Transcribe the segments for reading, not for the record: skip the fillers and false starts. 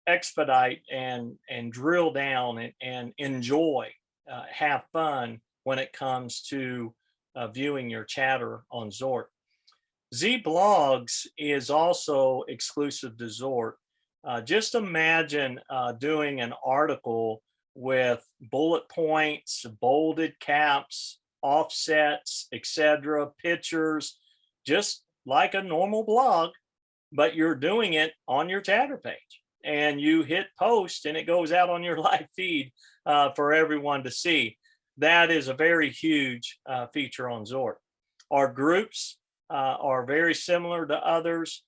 expedite and drill down and enjoy, have fun when it comes to viewing your chatter on Zort. Z Blogs is also exclusive to Zort. Just imagine doing an article with bullet points, bolded caps, offsets, etc., pictures, just like a normal blog, but you're doing it on your chatter page. And you hit post and it goes out on your live feed for everyone to see. That is a very huge feature on Zort. Our groups are very similar to others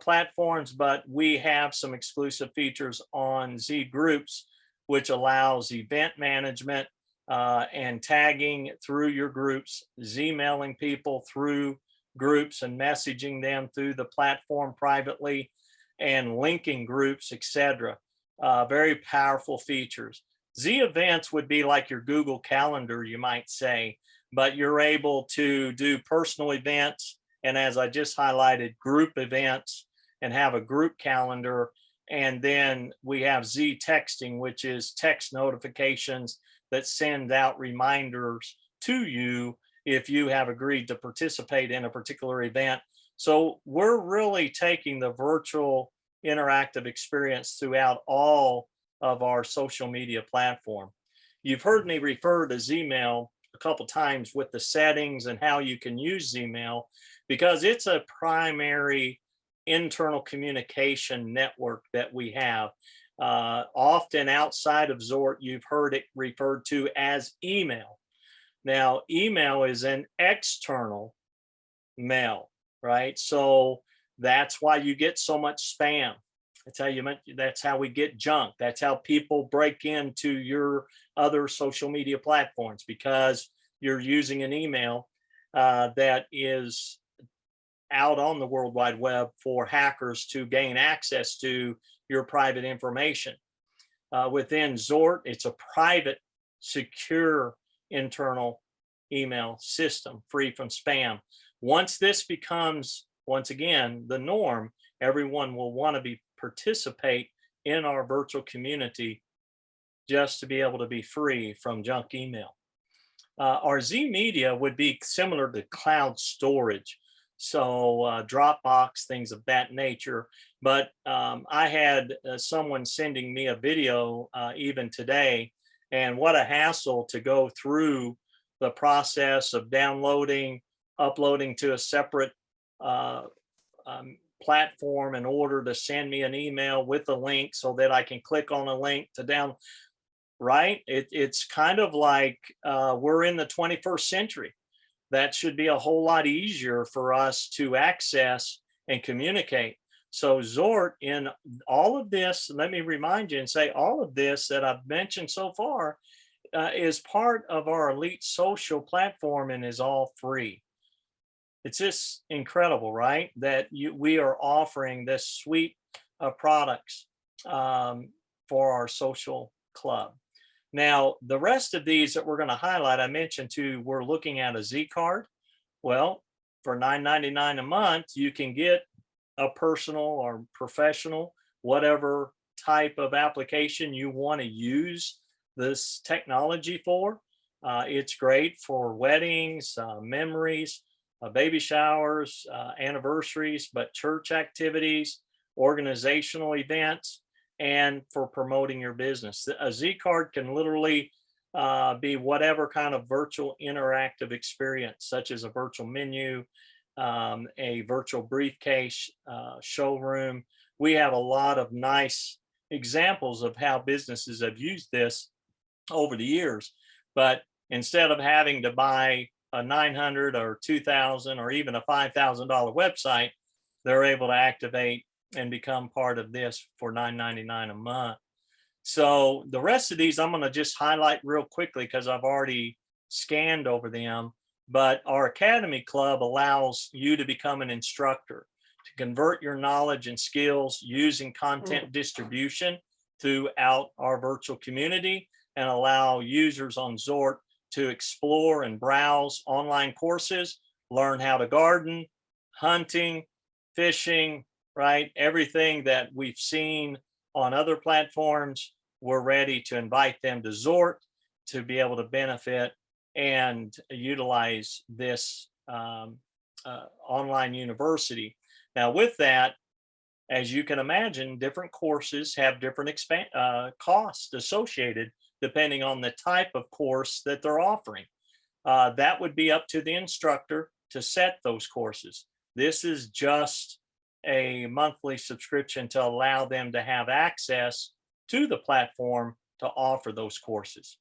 platforms, but we have some exclusive features on Z Groups, which allows event management and tagging through your groups, Z-mailing people through groups and messaging them through the platform privately, and linking groups, etc. Very powerful features. Z Events would be like your Google Calendar, you might say, but you're able to do personal events, and as I just highlighted, group events, and have a group calendar. And then we have Z Texting, which is text notifications that send out reminders to you if you have agreed to participate in a particular event. So we're really taking the virtual interactive experience throughout all of our social media platform. You've heard me refer to Zmail a couple times with the settings and how you can use Zmail, because it's a primary internal communication network that we have. Often outside of Zort, you've heard it referred to as email. Now, email is an external mail, right? So that's why you get so much spam. That's how we get junk. That's how people break into your other social media platforms, because you're using an email that is out on the World Wide Web for hackers to gain access to your private information. Within Zort, it's a private, secure internal email system free from spam. Once this becomes, once again, the norm, everyone will want to participate in our virtual community just to be able to be free from junk email. Our Z Media would be similar to cloud storage, so Dropbox, things of that nature. But I had someone sending me a video even today, and what a hassle to go through the process of downloading, uploading to a separate platform in order to send me an email with a link so that I can click on a link to down. Right? It's kind of like we're in the 21st century. That should be a whole lot easier for us to access and communicate. So Zort, in all of this, let me remind you and say all of this that I've mentioned so far is part of our Elite Social platform and is all free. It's just incredible, right? That we are offering this suite of products for our social club. Now, the rest of these that we're going to highlight, I mentioned too, we're looking at a Z card. Well, for $9.99 a month, you can get a personal or professional, whatever type of application you want to use this technology for. It's great for weddings, memories, baby showers, anniversaries, but church activities, organizational events, and for promoting your business. A Z card can literally be whatever kind of virtual interactive experience, such as a virtual menu, a virtual briefcase, showroom. We have a lot of nice examples of how businesses have used this over the years. But instead of having to buy a 900 or 2000 or even a $5,000 website, they're able to activate and become part of this for $9.99 a month. So the rest of these I'm going to just highlight real quickly because I've already scanned over them. But our Academy Club allows you to become an instructor, to convert your knowledge and skills using content distribution throughout our virtual community, and allow users on Zort to explore and browse online courses, learn how to garden, hunting, fishing, right? Everything that we've seen on other platforms, we're ready to invite them to Zort to be able to benefit and utilize this online university. Now, with that, as you can imagine, different courses have different costs associated depending on the type of course that they're offering. That would be up to the instructor to set those courses. This is just a monthly subscription to allow them to have access to the platform to offer those courses.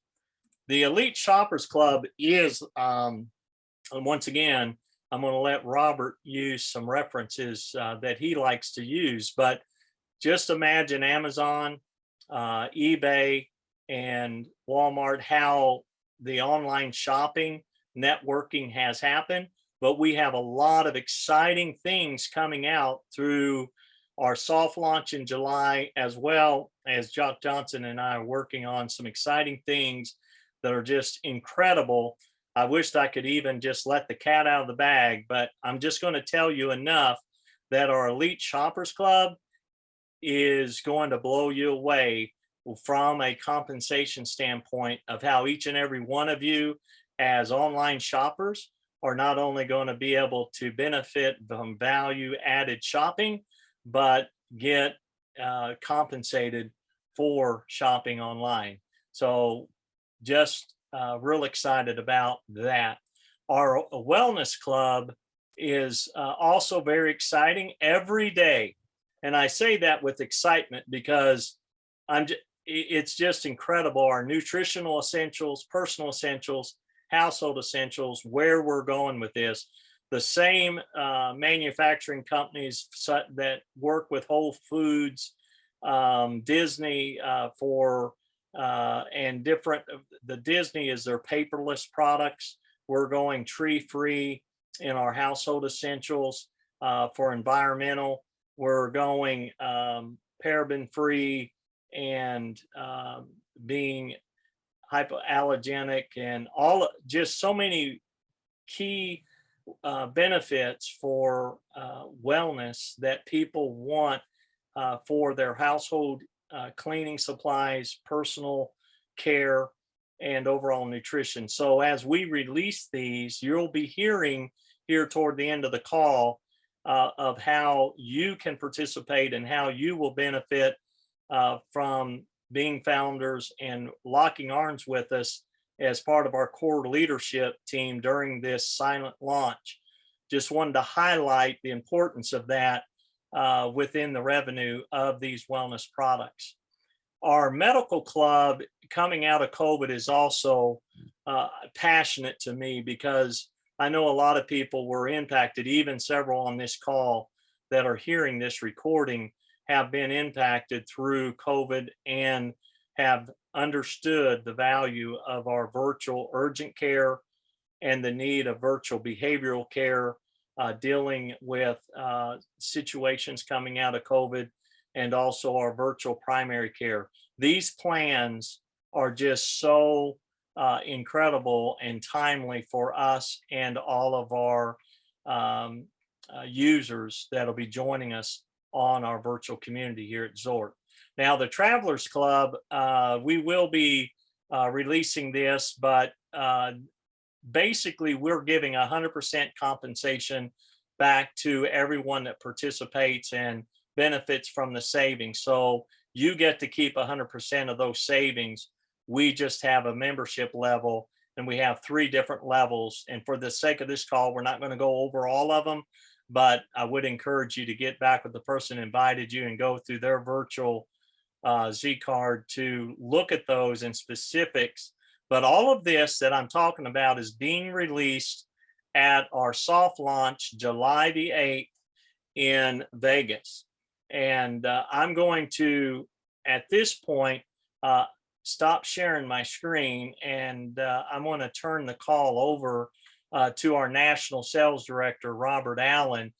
The Elite Shoppers Club is, and once again, I'm going to let Robert use some references that he likes to use, but just imagine Amazon, eBay, and Walmart, how the online shopping networking has happened. But we have a lot of exciting things coming out through our soft launch in July, as well as Jock Johnson and I are working on some exciting things that are just incredible. I wished I could even just let the cat out of the bag, but I'm just going to tell you enough that our Elite Shoppers Club is going to blow you away from a compensation standpoint of how each and every one of you as online shoppers are not only going to be able to benefit from value added shopping, but get compensated for shopping online. So just real excited about that. Our wellness club is also very exciting every day. And I say that with excitement because it's just incredible. Our nutritional essentials, personal essentials, household essentials, where we're going with this. The same manufacturing companies that work with Whole Foods, Disney and different, the Disney is their paperless products. We're going tree-free in our household essentials for environmental. We're going paraben-free and being hypoallergenic and all, just so many key benefits for wellness that people want for their household cleaning supplies, personal care, and overall nutrition. So as we release these, you'll be hearing here toward the end of the call of how you can participate and how you will benefit from being founders and locking arms with us as part of our core leadership team during this silent launch. Just wanted to highlight the importance of that within the revenue of these wellness products. Our medical club coming out of COVID is also passionate to me because I know a lot of people were impacted, even several on this call that are hearing this recording have been impacted through COVID and have understood the value of our virtual urgent care and the need of virtual behavioral care, dealing with situations coming out of COVID, and also our virtual primary care. These plans are just so incredible and timely for us and all of our users that'll be joining us on our virtual community here at Zort. Now, the Travelers Club, we will be releasing this, but basically we're giving 100% compensation back to everyone that participates and benefits from the savings. So you get to keep 100% of those savings. We just have a membership level, and we have 3 different levels. And for the sake of this call, we're not going to go over all of them, but I would encourage you to get back with the person who invited you and go through their virtual Z card to look at those in specifics. But all of this that I'm talking about is being released at our soft launch July the 8th in Vegas. And I'm going to, at this point, stop sharing my screen, and I'm going to turn the call over to our national sales director, Robert Allen,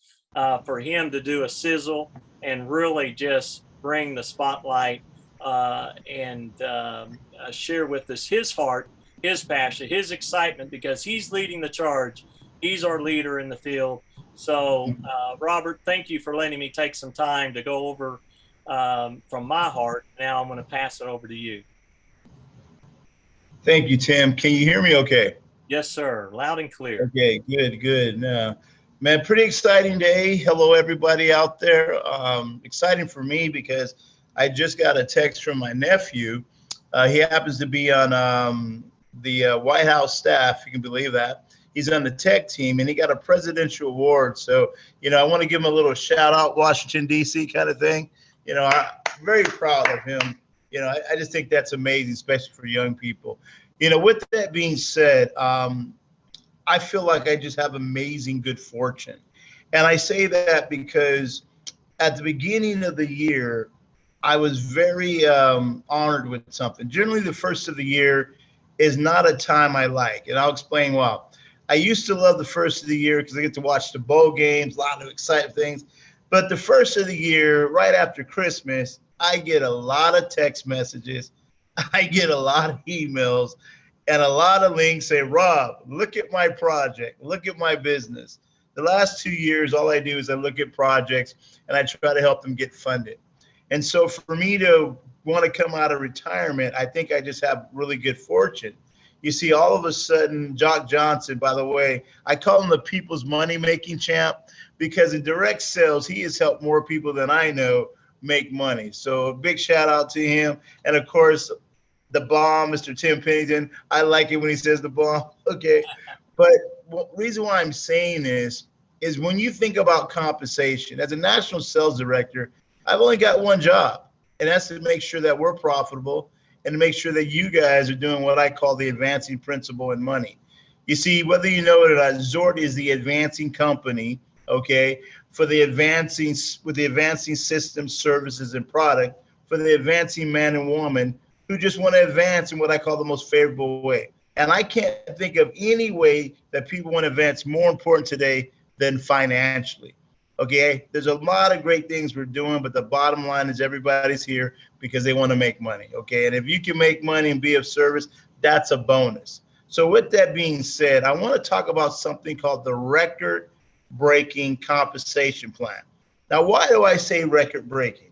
for him to do a sizzle and really just bring the spotlight and share with us his heart, his passion, his excitement, because he's leading the charge. He's our leader in the field. So, Robert, thank you for letting me take some time to go over from my heart. Now I'm going to pass it over to you. Thank you, Tim. Can you hear me okay? Yes, sir. Loud and clear. Okay, good, good. Man, pretty exciting day. Hello, everybody out there. Exciting for me because I just got a text from my nephew. He happens to be on the White House staff. You can believe that. He's on the tech team and he got a presidential award. So, I want to give him a little shout out, Washington, D.C. kind of thing. I'm very proud of him. I just think that's amazing, especially for young people. With that being said, I feel like I just have amazing good fortune. And I say that because at the beginning of the year, I was very honored with something. Generally, the first of the year is not a time I like, and I'll explain why. I used to love the first of the year because I get to watch the bowl games, a lot of exciting things. But the first of the year, right after Christmas, I get a lot of text messages, I get a lot of emails, and a lot of links say, Rob, look at my project, look at my business. The last 2 years, all I do is I look at projects and I try to help them get funded. And so for me to want to come out of retirement, I think I just have really good fortune. You see, all of a sudden, Jock Johnson, by the way, I call him the people's money making champ because in direct sales, he has helped more people than I know make money. So a big shout out to him. And of course, the bomb, Mr. Tim Pennington. I like it when he says the bomb. Okay. But the reason why I'm saying this is when you think about compensation, as a national sales director, I've only got one job, and that's to make sure that we're profitable and to make sure that you guys are doing what I call the advancing principle in money. You see, whether you know it or not, Zort is the advancing company, okay, for the advancing with the advancing systems, services, and product for the advancing man and woman who just want to advance in what I call the most favorable way. And I can't think of any way that people want to advance more important today than financially. Okay, there's a lot of great things we're doing, but the bottom line is everybody's here because they want to make money. Okay, and if you can make money and be of service, that's a bonus. So, with that being said, I want to talk about something called the record breaking compensation plan. Now, why do I say record breaking?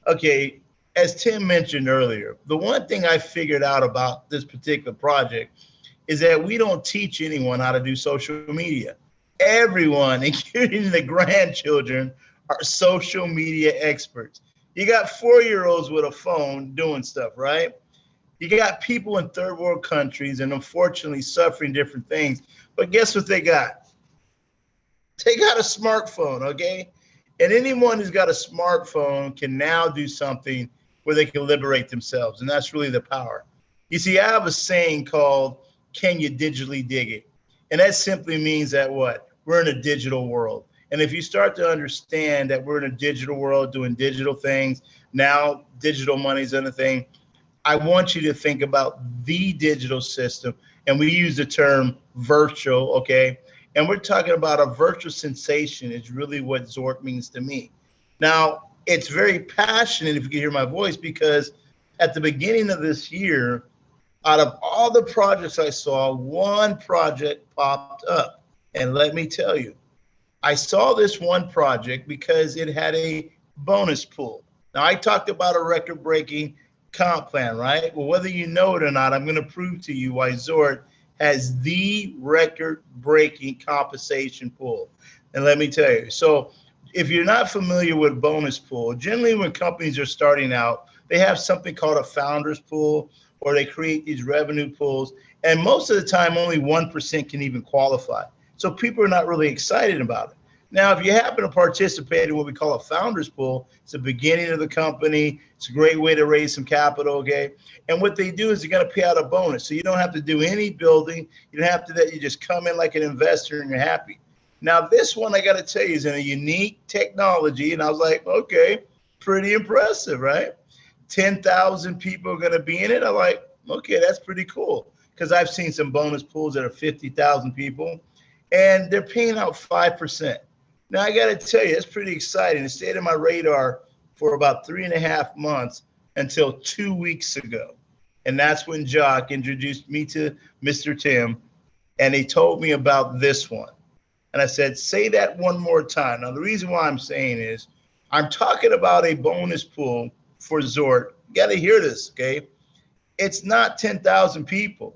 Okay, as Tim mentioned earlier, the one thing I figured out about this particular project is that we don't teach anyone how to do social media. Everyone, including the grandchildren, are social media experts. You got 4-year-olds with a phone doing stuff, right? You got people in third world countries and unfortunately suffering different things. But guess what they got? They got a smartphone, okay? And anyone who's got a smartphone can now do something where they can liberate themselves. And that's really the power. You see, I have a saying called, can you digitally dig it? And that simply means that what? We're in a digital world. And if you start to understand that we're in a digital world doing digital things, now digital money's in a thing, I want you to think about the digital system. And we use the term virtual, okay? And we're talking about a virtual sensation is really what Zort means to me. Now, it's very passionate if you can hear my voice because at the beginning of this year, out of all the projects I saw, one project popped up. And let me tell you, I saw this one project because it had a bonus pool. Now, I talked about a record breaking comp plan, right? Well, whether you know it or not, I'm going to prove to you why Zort has the record breaking compensation pool. And let me tell you, so if you're not familiar with bonus pool, generally when companies are starting out, they have something called a founders pool or they create these revenue pools. And most of the time, only 1% can even qualify. So people are not really excited about it. Now, if you happen to participate in what we call a founders pool, it's the beginning of the company. It's a great way to raise some capital, okay? And what they do is they're going to pay out a bonus. So you don't have to do any building. You don't have to that. You just come in like an investor and you're happy. Now, this one, I got to tell you, is in a unique technology. And I was like, okay, pretty impressive, right? 10,000 people are going to be in it. I'm like, okay, that's pretty cool. Because I've seen some bonus pools that are 50,000 people, and they're paying out 5%. Now, I got to tell you, it's pretty exciting. It stayed on my radar for about 3.5 months until 2 weeks ago. And that's when Jock introduced me to Mr. Tim, and he told me about this one. And I said, say that one more time. Now, the reason why I'm saying is I'm talking about a bonus pool for Zort. You got to hear this, okay? It's not 10,000 people.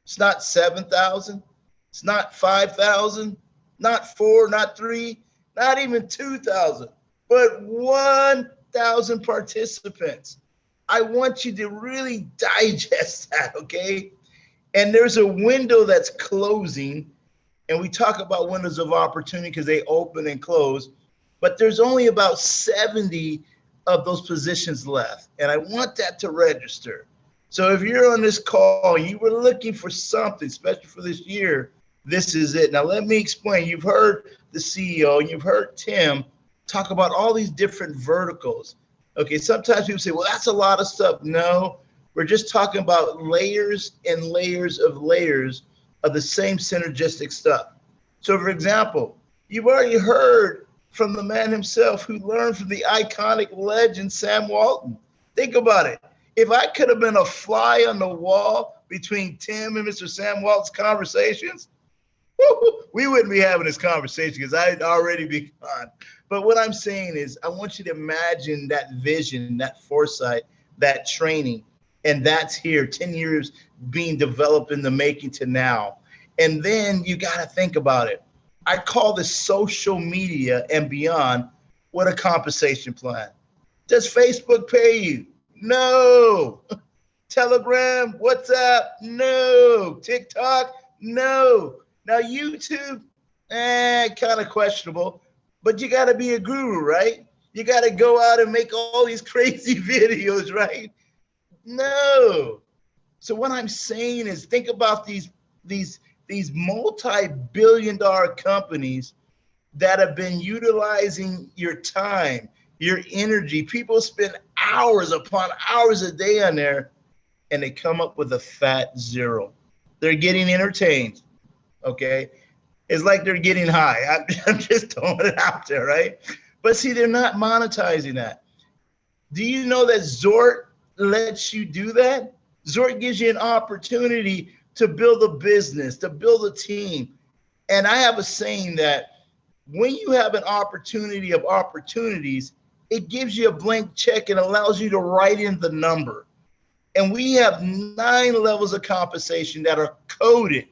It's not 7,000. It's not 5,000, not 4, not 3, not even 2,000, but 1,000 participants. I want you to really digest that, okay? And there's a window that's closing, and we talk about windows of opportunity because they open and close, but there's only about 70 of those positions left, and I want that to register. So if you're on this call and you were looking for something, especially for this year, this is it. Now, let me explain. You've heard the CEO and you've heard Tim talk about all these different verticals. Okay, sometimes people say, well, that's a lot of stuff. No, we're just talking about layers and layers of the same synergistic stuff. So, for example, you've already heard from the man himself who learned from the iconic legend, Sam Walton. Think about it. If I could have been a fly on the wall between Tim and Mr. Sam Walton's conversations, we wouldn't be having this conversation because I'd already be gone. But what I'm saying is I want you to imagine that vision, that foresight, that training, and that's here, 10 years being developed in the making to now. And then you got to think about it. I call this social media and beyond what a compensation plan. Does Facebook pay you? No. Telegram, WhatsApp? No. TikTok? No. Now, YouTube, kind of questionable, but you got to be a guru, right? You got to go out and make all these crazy videos, right? No. So what I'm saying is think about these multi-billion-dollar companies that have been utilizing your time, your energy. People spend hours upon hours a day on there, and they come up with a fat zero. They're getting entertained. Okay, it's like they're getting high. I'm just throwing it out there, right? But see, they're not monetizing that. Do you know that Zort lets you do that? Zort gives you an opportunity to build a business, to build a team. And I have a saying that when you have an opportunity of opportunities, it gives you a blank check and allows you to write in the number. And we have 9 levels of compensation that are coded.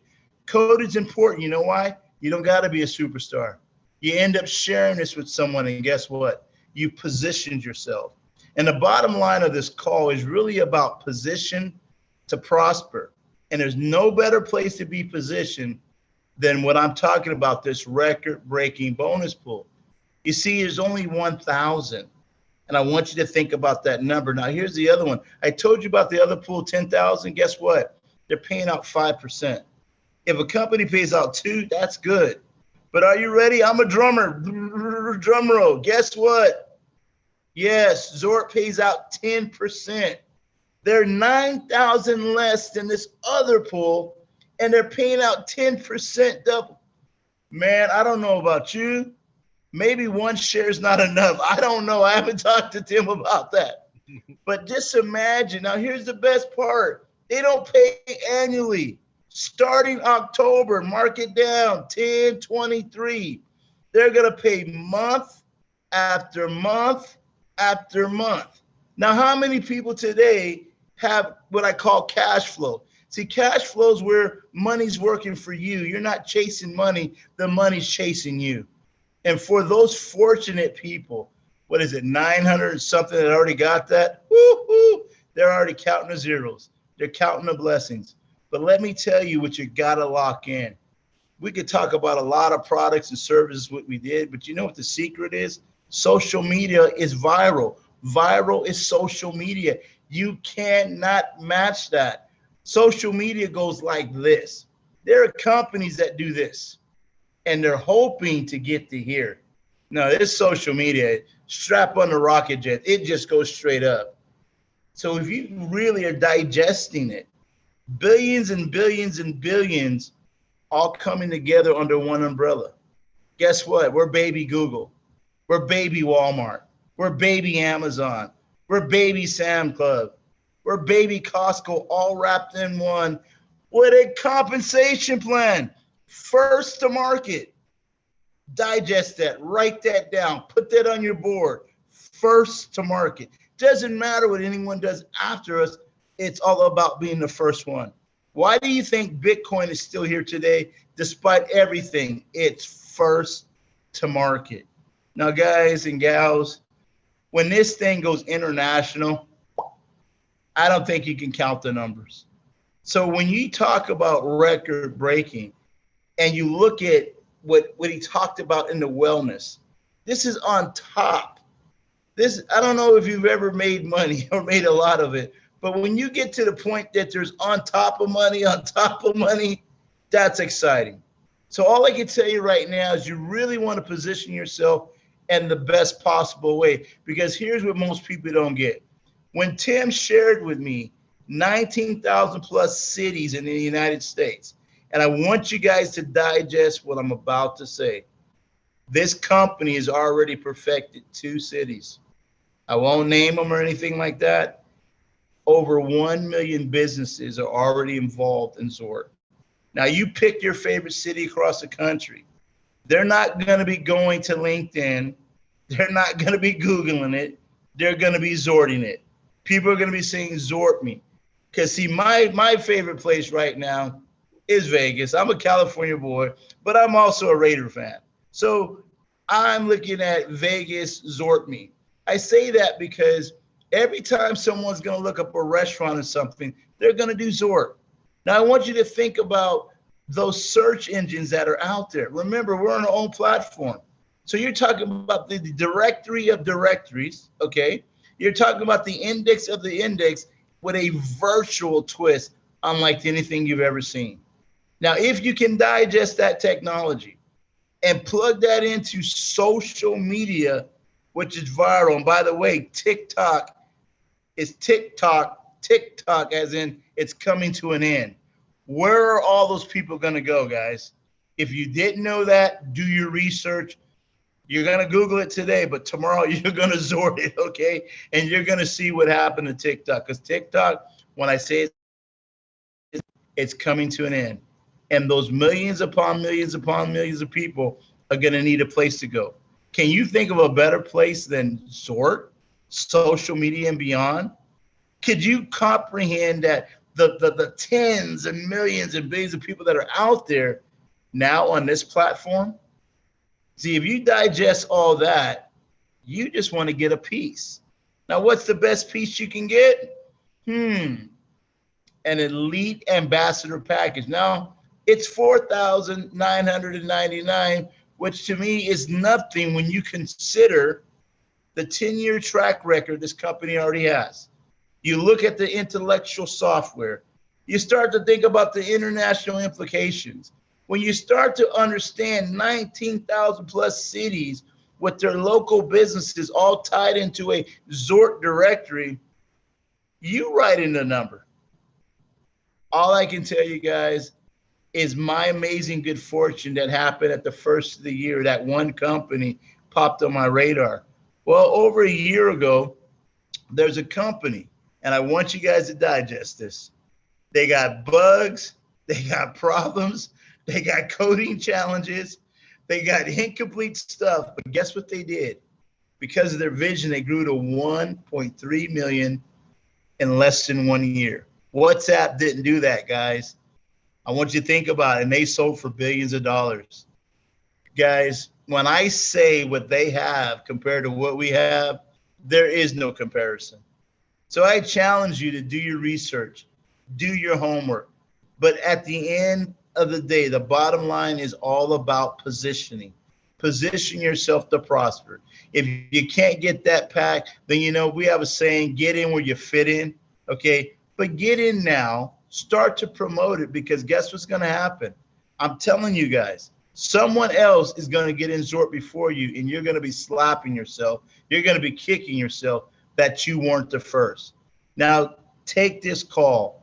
Code is important. You know why? You don't got to be a superstar. You end up sharing this with someone, and guess what? You positioned yourself. And the bottom line of this call is really about position to prosper. And there's no better place to be positioned than what I'm talking about, this record-breaking bonus pool. You see, there's only 1,000. And I want you to think about that number. Now, here's the other one. I told you about the other pool, 10,000. Guess what? They're paying out 5%. If a company pays out 2, that's good. But are you ready? I'm a drummer. Drum roll. Guess what? Yes, Zort pays out 10%. They're 9,000 less than this other pool, and they're paying out 10% double. Man, I don't know about you. Maybe one share is not enough. I don't know. I haven't talked to Tim about that. But just imagine. Now, here's the best part. They don't pay annually. Starting October, mark it down, 10/23. They're going to pay month after month after month. Now, how many people today have what I call cash flow? See, cash flow is where money's working for you. You're not chasing money. The money's chasing you. And for those fortunate people, what is it, 900 something that already got that? Woo-hoo, they're already counting the zeros. They're counting the blessings. But let me tell you what you got to lock in. We could talk about a lot of products and services, what we did, but you know what the secret is? Social media is viral. Viral is social media. You cannot match that. Social media goes like this. There are companies that do this, and they're hoping to get to here. No, it's social media. Strap on the rocket jet. It just goes straight up. So if you really are digesting it, billions and billions and billions all coming together under one umbrella. Guess what? We're baby Google. We're baby Walmart. We're baby Amazon. We're baby Sam Club. We're baby Costco, all wrapped in one with a compensation plan. First to market. Digest that, write that down, put that on your board. First to market. Doesn't matter what anyone does after us. It's all about being the first one. Why do you think Bitcoin is still here today despite everything? It's first to market. Now, guys and gals, when this thing goes international, I don't think you can count the numbers. So when you talk about record breaking and you look at what he talked about in the wellness, this is on top. This, I don't know if you've ever made money or made a lot of it, but when you get to the point that there's on top of money, that's exciting. So all I can tell you right now is you really want to position yourself in the best possible way, because here's what most people don't get. When Tim shared with me 19,000 plus cities in the United States, and I want you guys to digest what I'm about to say. This company has already perfected 2 cities. I won't name them or anything like that. Over 1 million businesses are already involved in Zort. Now, you pick your favorite city across the country. They're not going to be going to LinkedIn. They're not going to be Googling it. They're going to be Zorting it. People are going to be saying Zort me. Because, see, my favorite place right now is Vegas. I'm a California boy, but I'm also a Raider fan. So I'm looking at Vegas Zort me. I say that because every time someone's going to look up a restaurant or something, they're going to do Zort. Now, I want you to think about those search engines that are out there. Remember, we're on our own platform. So you're talking about the directory of directories, okay? You're talking about the index of the index with a virtual twist, unlike anything you've ever seen. Now, if you can digest that technology and plug that into social media, which is viral, and by the way, TikTok is TikTok as in it's coming to an end. Where are all those people going to go, guys? If you didn't know that, do your research. You're going to Google it today, but tomorrow you're going to Zort it, okay? And you're going to see what happened to TikTok. Because TikTok, when I say it's coming to an end. And those millions upon millions of people are going to need a place to go. Can you think of a better place than Zort, social media and beyond? Could you comprehend that the tens and millions and billions of people that are out there now on this platform? See, if you digest all that, you just want to get a piece. Now, what's the best piece you can get? An elite ambassador package. Now, it's $4,999, which to me is nothing when you consider the 10-year track record this company already has. You look at the intellectual software. You start to think about the international implications. When you start to understand 19,000 plus cities with their local businesses all tied into a Zort directory, you write in the number. All I can tell you guys is my amazing good fortune that happened at the first of the year. That one company popped on my radar. Well, over a year ago, there's a company, and I want you guys to digest this. They got bugs, they got problems, they got coding challenges, they got incomplete stuff, but guess what they did? Because of their vision, they grew to 1.3 million in less than 1 year. WhatsApp didn't do that, guys. I want you to think about it, and they sold for billions of dollars. Guys, when I say what they have compared to what we have, there is no comparison. So I challenge you to do your research, do your homework. But at the end of the day, the bottom line is all about positioning. Position yourself to prosper. If you can't get that pack, then we have a saying, get in where you fit in, okay? But get in now, start to promote it, because guess what's going to happen? I'm telling you guys, someone else is going to get in Zort before you, and you're going to be slapping yourself. You're going to be kicking yourself that you weren't the first. Now, take this call.